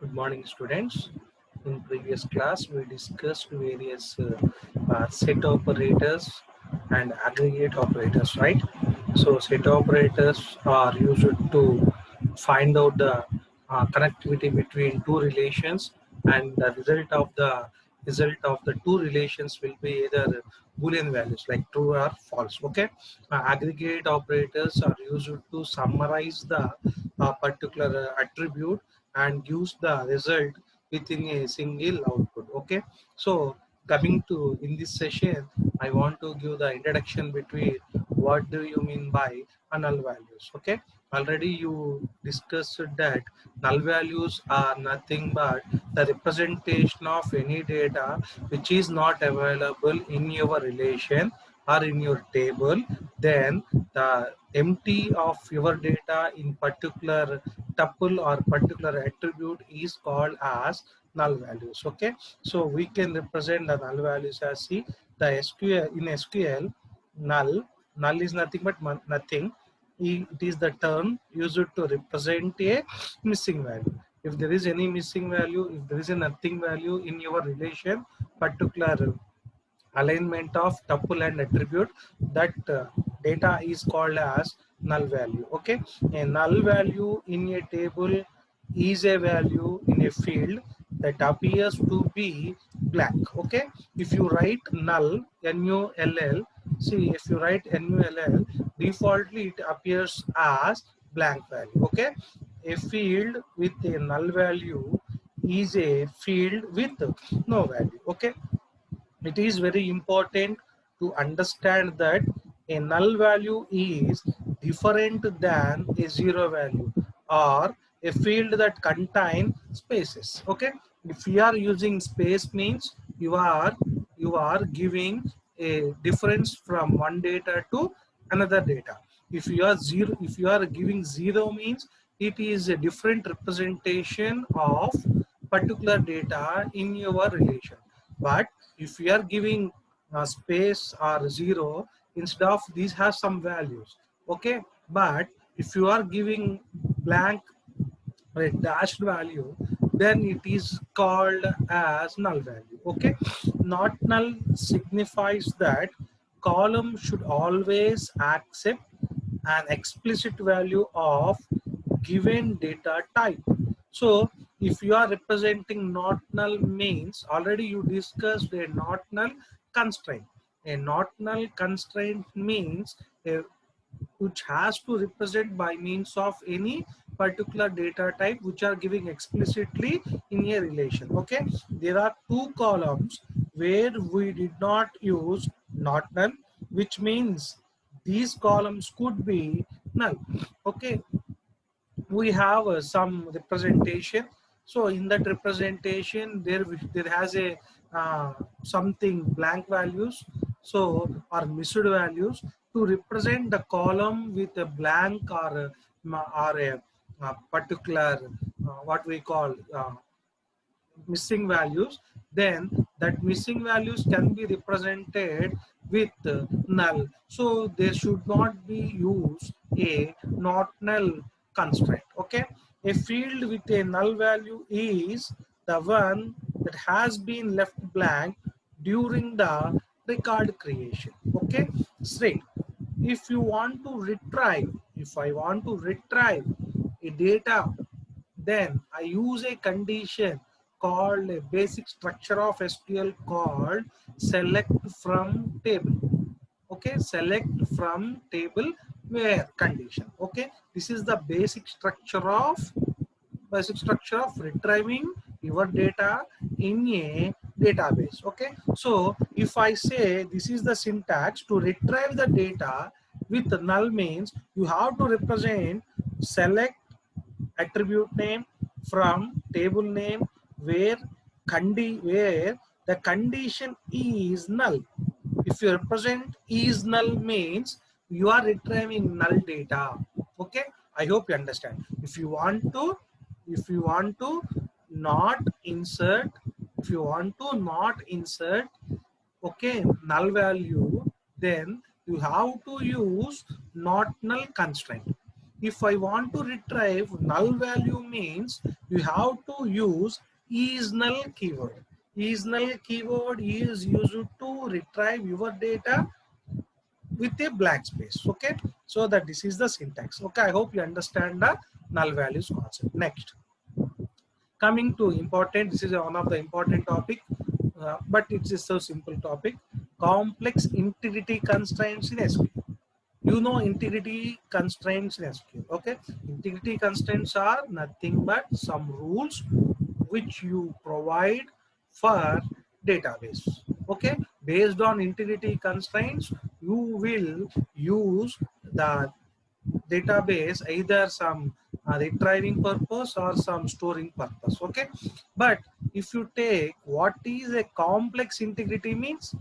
Good morning, students. In previous class, we discussed various set operators and aggregate operators, right? So, set operators are used to find out the connectivity between two relations, and the result of the two relations will be either Boolean values like true or false. Okay, aggregate operators are used to summarize the particular attribute and gives the result within a single output. Okay, so coming to in this session, I want to give the introduction between what do you mean by null values. Okay, already you discussed that null values are nothing but the representation of any data which is not available in your relation or in your table. Then the empty of your data in particular tuple or particular attribute is called as null values. Okay, so we can represent the null values as see the SQL. In SQL, null is nothing but nothing. It is the term used to represent a missing value. If there is any missing value, if there is a nothing value in your relation, particular alignment of tuple and attribute, that data is called as null value. Okay, a null value in a table is a value in a field that appears to be blank. Okay, if you write null, null, see, if you write null, defaultly it appears as blank value. Okay, a field with a null value is a field with no value. Okay, it is very important to understand that a null value is different than a zero value or a field that contain spaces. Okay, if you are using space means you are giving a difference from one data to another data. If you are giving zero means it is a different representation of particular data in your relation. But if you are giving space or zero, instead of these have some values. Okay, but if you are giving blank or a dashed value, then it is called as null value. Okay, not null signifies that column should always accept an explicit value of given data type. So if you are representing not null means, already you discussed a not null constraint. A not null constraint means a which has to represent by means of any particular data type which are giving explicitly in a relation. Okay, there are two columns where we did not use not null, which means these columns could be null. Okay, we have some representation. So in that representation there has a something blank values, so or missed values to represent the column with a blank or a particular what we call missing values. Then that missing values can be represented with null. So there should not be used a not null constraint. Okay, a field with a null value is the one that has been left blank during the record creation. Okay, straight. If you want to retrieve, if I want to retrieve a data, then I use a condition called a basic structure of SQL called select from table. Okay, select from table where condition. Okay, this is the basic structure of retrieving your data in a database. Okay, so if I say this is the syntax to retrieve the data with null means you have to represent select attribute name from table name where where the condition is null. If you represent is null means you are retrieving null data. Okay, I hope you understand. If you want to not insert, if you want to not insert, okay, null value, then you have to use not null constraint. If I want to retrieve null value means you have to use is null keyword. Is null keyword is used to retrieve your data with a blank space. Okay, so that this is the syntax. Okay, I hope you understand the null values concept. Next, coming to important, this is one of the important topic, but it's a so simple topic. Complex integrity constraints in SQL. You know integrity constraints in SQL. Okay, integrity constraints are nothing but some rules which you provide for database. Okay, based on integrity constraints, you will use the database either some retrieving purpose or some storing purpose. Okay, but if you take what is a complex integrity means,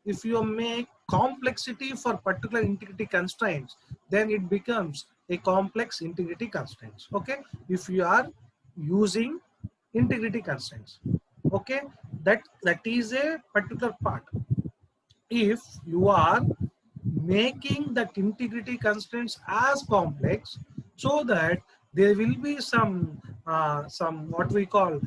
if you make complexity for particular integrity constraints, then it becomes a complex integrity constraints. Okay, if you are using integrity constraints, okay, that is a particular part. If you are making that integrity constraints as complex, so that there will be some what we call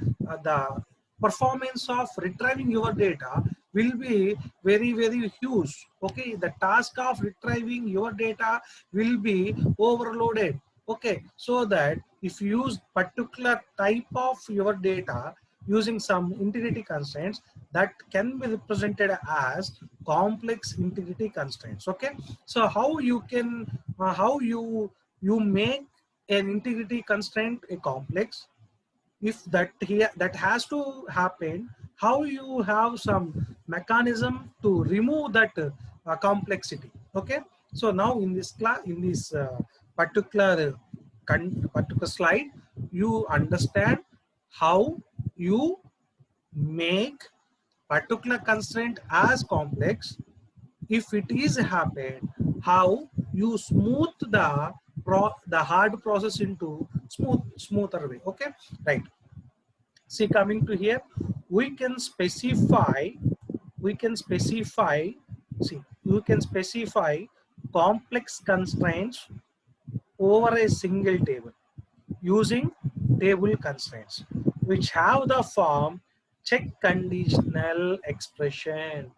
the performance of retrieving your data will be very huge. Okay, the task of retrieving your data will be overloaded. Okay, so that if you use particular type of your data using some integrity constraints, that can be represented as complex integrity constraints. Okay, so how you can how you make an integrity constraint a complex, if that here that has to happen, how you have some mechanism to remove that complexity. Okay, so now in this class, in this particular particular slide, you understand how you make particular constraint as complex. If it is happened, how you smooth the hard process into smoother way. Okay, right. See, coming to here, we can specify we can specify see you can specify complex constraints over a single table using table constraints, which have the form check conditional expression.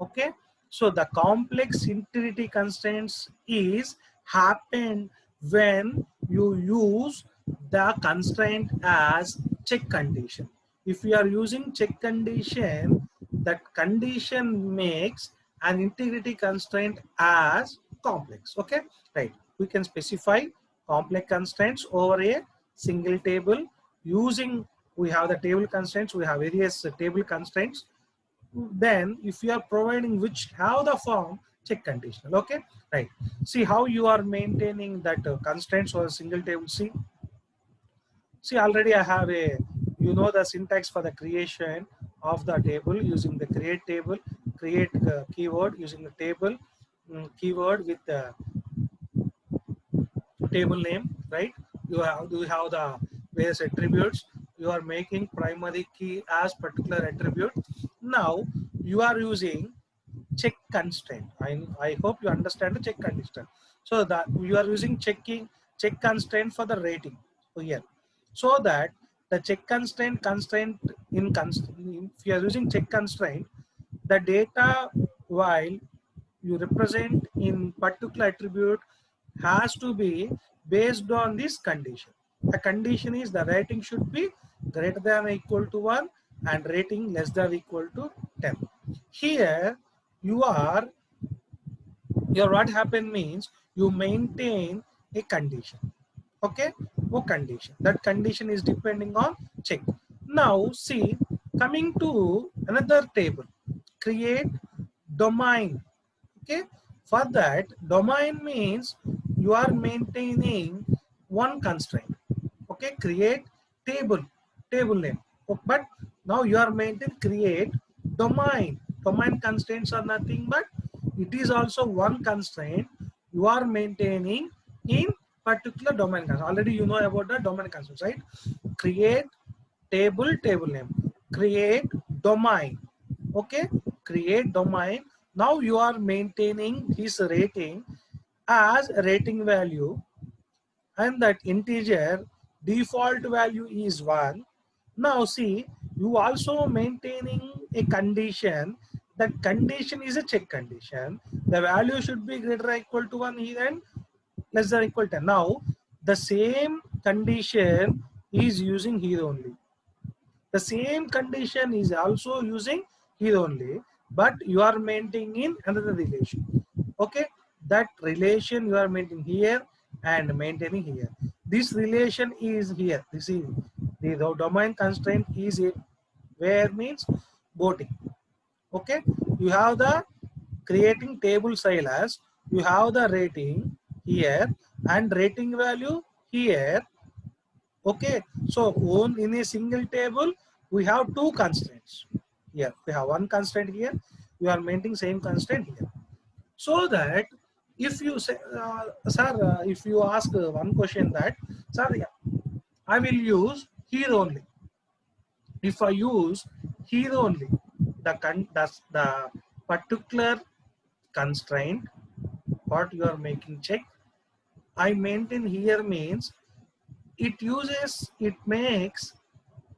Okay, so the complex integrity constraints is happen when you use the constraint as check condition. If you are using check condition, that condition makes an integrity constraint as complex. Okay, right. We can specify complex constraints over a single table using, we have the table constraints, we have various table constraints. Then if you are providing which have the form check conditional. Okay, right. See how you are maintaining that constraints or a single table. See already I have a, you know, the syntax for the creation of the table using the create table, create keyword using the table keyword with the table name, right? You have the various attributes. You are making primary key as particular attribute. Now you are using check constraint. I hope you understand the check constraint. So that you are using check constraint for the rating here, so that the check constraint in constraint, if you are using check constraint, the data while you represent in particular attribute has to be based on this condition. The condition is the rating should be greater than or equal to 1 and rating less than or equal to 10. Here you are, your what happened means you maintain a condition. Okay, no condition. That condition is depending on check. Now see, coming to another table, create domain. Okay, for that domain means you are maintaining one constraint. Okay, create table name. But now you are maintaining create domain constraints are nothing but it is also one constraint you are maintaining in particular domain constraint. Already you know about the domain constraints, right? Create table name, create domain. Okay, create domain. Now you are maintaining his rating as a rating value, and that integer default value is 1. Now see, you also maintaining a condition. That condition is a check condition. The value should be greater or equal to 1 here and less than or equal to 10. Now the same condition is using here only. The same condition is also using here only, but you are maintaining another relation. Okay, that relation you are maintaining here and maintaining here. This relation is here. This is the domain constraint is it where means boating. Okay, you have the creating table style as you have the rating here and rating value here. Okay, so on in a single table we have two constraints. Here we have one constraint here. We are maintaining same constraint here. So that if you say, sir, if you ask one question that, sir, yeah, I will use here only. If I use here only, the particular constraint, what you are making check, I maintain here means it makes,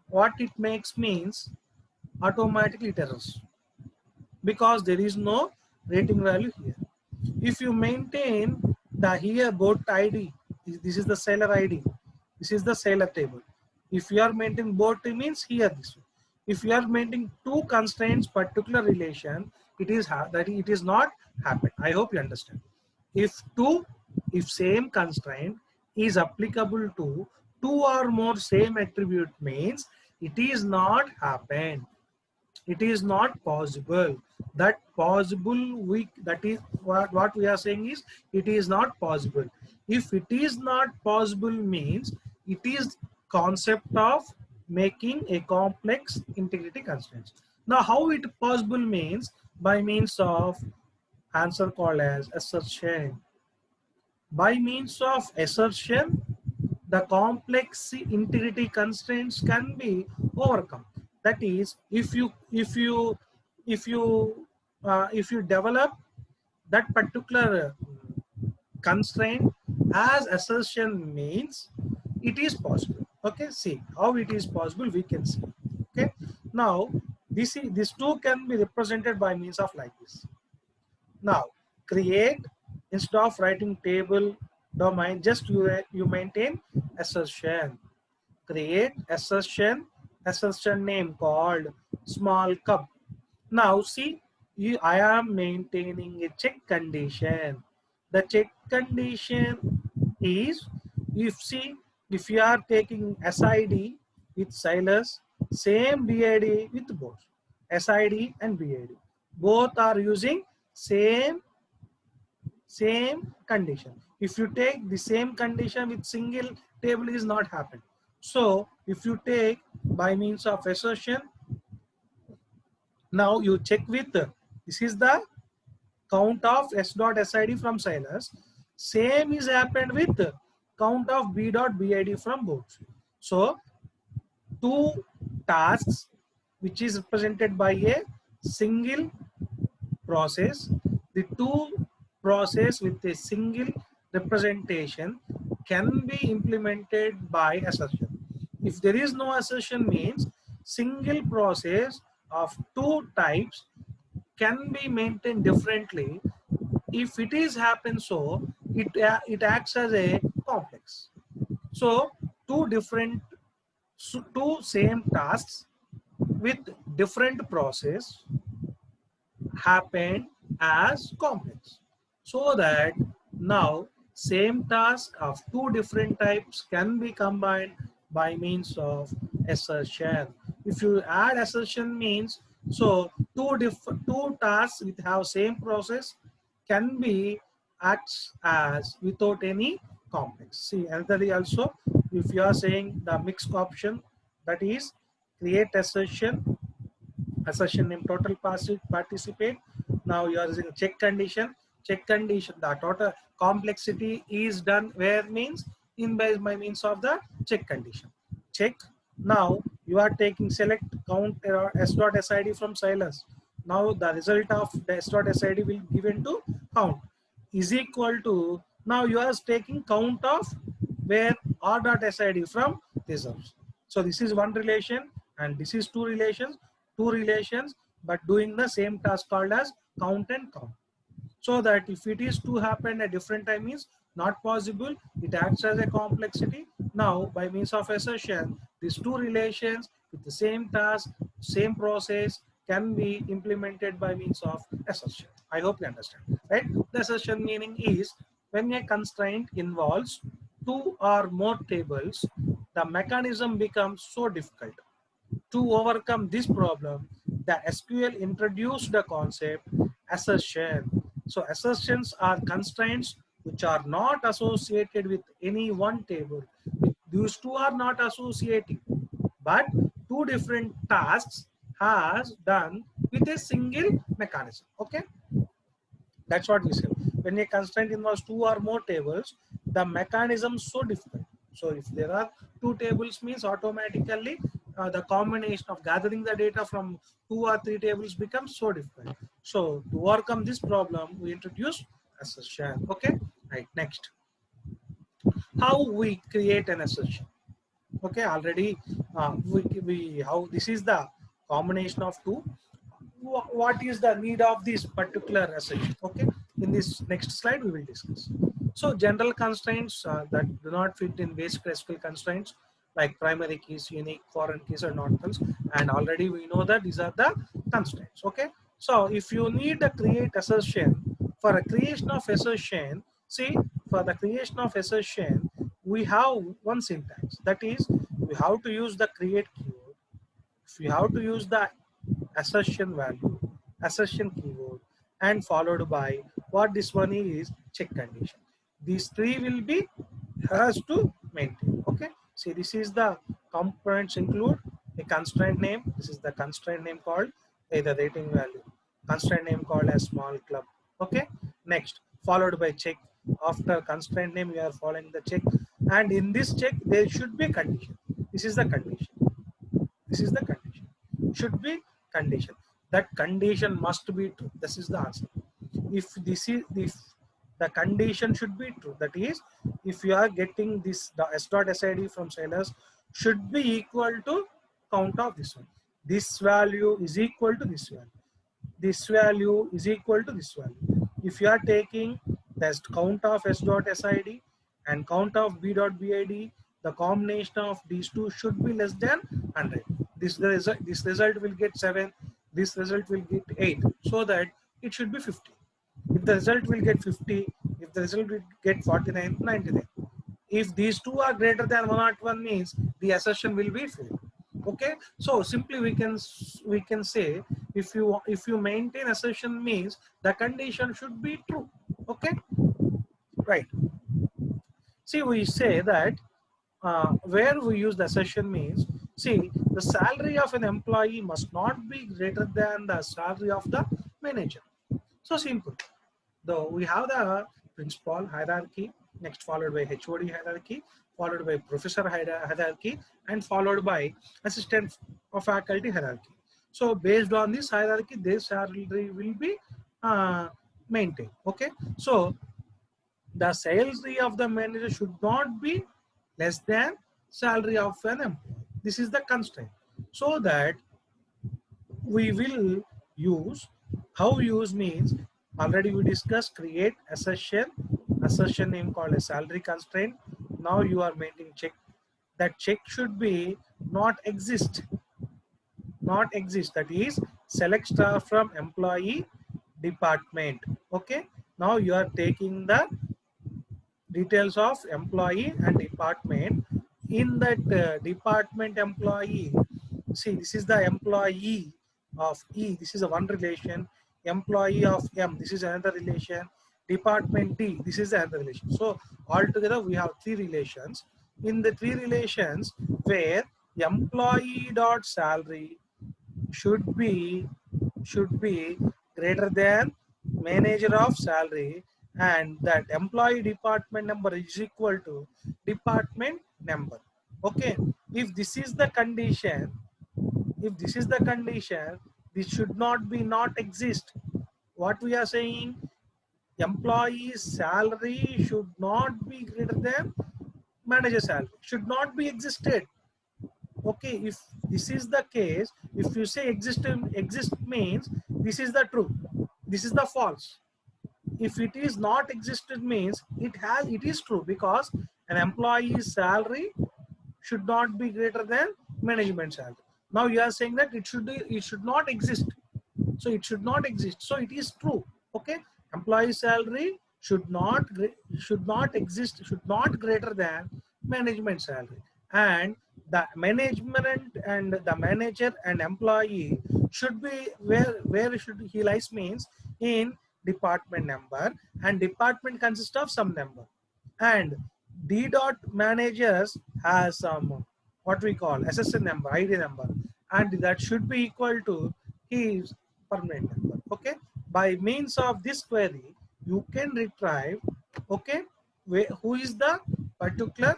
what it makes means automatically it errors because there is no rating value here. If you maintain the here boat ID, this is the seller ID, this is the seller table. If you are maintaining boat means here this one. If you are maintaining two constraints particular relation, it is that it is not happen. I hope you understand. If same constraint is applicable to two or more same attribute means it is not happen. It is not possible. That possible we that is what we are saying is it is not possible. If it is not possible means it is concept of making a complex integrity constraints. Now how it possible means by means of answer called as assertion. By means of assertion, the complex integrity constraints can be overcome. That is, if you develop that particular constraint as assertion means it is possible. Okay, see how it is possible we can see. Okay, now this two can be represented by means of like this. Now create, instead of writing table domain, just you maintain assertion. Create assertion name called small cup. Now see, I am maintaining a check condition. The check condition is if you are taking SID with Silas, same BID with both SID and BID. Both are using same condition. If you take the same condition with single table is not happen. So if you take by means of assertion, now you check with this is the count of S dot SID from Silas. Same is happened with count of B dot BID from both. So two tasks which is represented by a single process, the two process with a single representation can be implemented by assertion. If there is no assertion means single process of two types can be maintained differently. If it is happen so, it acts as a complex. So two same tasks with different process happen as complex, so that now same task of two different types can be combined by means of assertion. If you add assertion means so two tasks with have same process can be acts as without any complex. See another also, if you are saying the mixed option, that is create assertion name total participate. Now you are using check condition. Check condition, the total complexity is done where means in by means of the check condition. Check. Now you are taking select count S dot SID from Silas. Now the result of the S dot SID will given to count is equal to, now you are taking count of where R dot SID from reserves. So this is one relation and this is two relations, but doing the same task called as count and count. So that if it is to happen at different time is not possible, it acts as a complexity. Now by means of assertion, these two relations with the same task, same process can be implemented by means of assertion. I hope you understand, right? The assertion meaning is when a constraint involves two or more tables, the mechanism becomes so difficult. To overcome this problem, the SQL introduced the concept assertion. So assertions are constraints which are not associated with any one table. These two are not associated, but two different tasks has done with a single mechanism. Okay, that's what we say. When a constraint involves two or more tables, the mechanism is so difficult. So if there are two tables means automatically the combination of gathering the data from two or three tables becomes so difficult. So to overcome this problem, we introduce assertion. Okay, right. Next, how we create an assertion. Okay, already we how this is the combination of two. What is the need of this particular assertion? Okay, in this next slide we will discuss. So general constraints that do not fit in basic SQL constraints like primary keys, unique, foreign keys, or non-nulls, and already we know that these are the constraints. Okay, so if you need a create assertion, for a creation of assertion, see, for the creation of assertion we have one syntax, that is we have to use the create keyword. If we have to use the assertion value, assertion keyword, and followed by what this one is, check condition. These three will be has to maintain. Okay, see, this is the components include a constraint name. This is the constraint name called either rating value, constraint name called as small club. Okay, next followed by check. After constraint name we are following the check, and in this check there should be condition. This is the condition. This is the condition. Should be condition. That condition must be true. This is the answer. If this is if the condition should be true, that is, if you are getting this the s dot sid from sellers should be equal to count of this one. This value is equal to this value. This value is equal to this value. If you are taking the count of s dot sid and count of b dot bid, the combination of these two should be less than 100. This result will get 7. This result will get 8. So that it should be 50. If the result will get 50, if the result will get 49, 99. If these two are greater than 101 means the assertion will be failed. Okay, so simply we can say if you maintain assertion means the condition should be true. Okay, right. See, we say that where we use the assertion means, see, the salary of an employee must not be greater than the salary of the manager. So simple. Though we have the principal hierarchy, next followed by HOD hierarchy, followed by professor hierarchy, and followed by assistant of faculty hierarchy. So based on this hierarchy, their salary will be maintained. Okay, so the salary of the manager should not be less than salary of an employee. This is the constraint. So that we will use, how use means, already we discussed create assertion name called a salary constraint. Now you are making check. That check should be not exist. That is select star from employee department. Okay, now you are taking the details of employee and department. In that department employee, see, this is the employee of E, this is a one relation. Employee of M, this is another relation. Department D, this is another relation. So altogether we have three relations. In the three relations where employee dot salary should be greater than manager of salary, and that employee department number is equal to department number. Okay, if this is the condition, this should not be not exist. What we are saying, employee's salary should not be greater than manager salary should not be existed. Okay, if this is the case, if you say exist means this is the true, this is the false. If it is not existed means it is true, because an employee's salary should not be greater than management salary. Now you are saying that it should not exist, so it should not exist, so it is true. Okay, employee salary should not exist, should not greater than management salary. And the management and the manager and employee should be where should he lies means in department number, and department consists of some number, and D dot managers has some what we call SSN number, ID number, and that should be equal to his permanent number. Okay, by means of this query you can retrieve, okay, who is the particular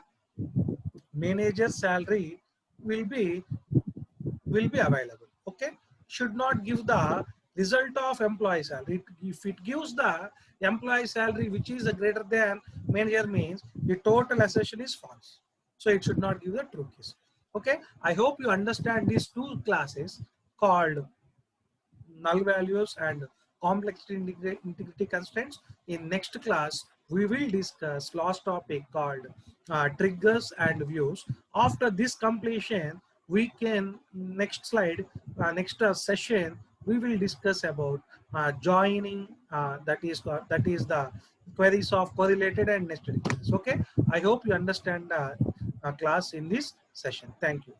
manager salary will be available. Okay, should not give the result of employee salary. If it gives the employee salary which is greater than manager means the total assertion is false, so it should not give the true case. Okay, I hope you understand these two classes called null values and complexity integrity constraints. In next class we will discuss last topic called triggers and views. After this completion we can next slide, next session we will discuss about joining, that is the queries of correlated and nested queries. Okay, I hope you understand class in this session. Thank you.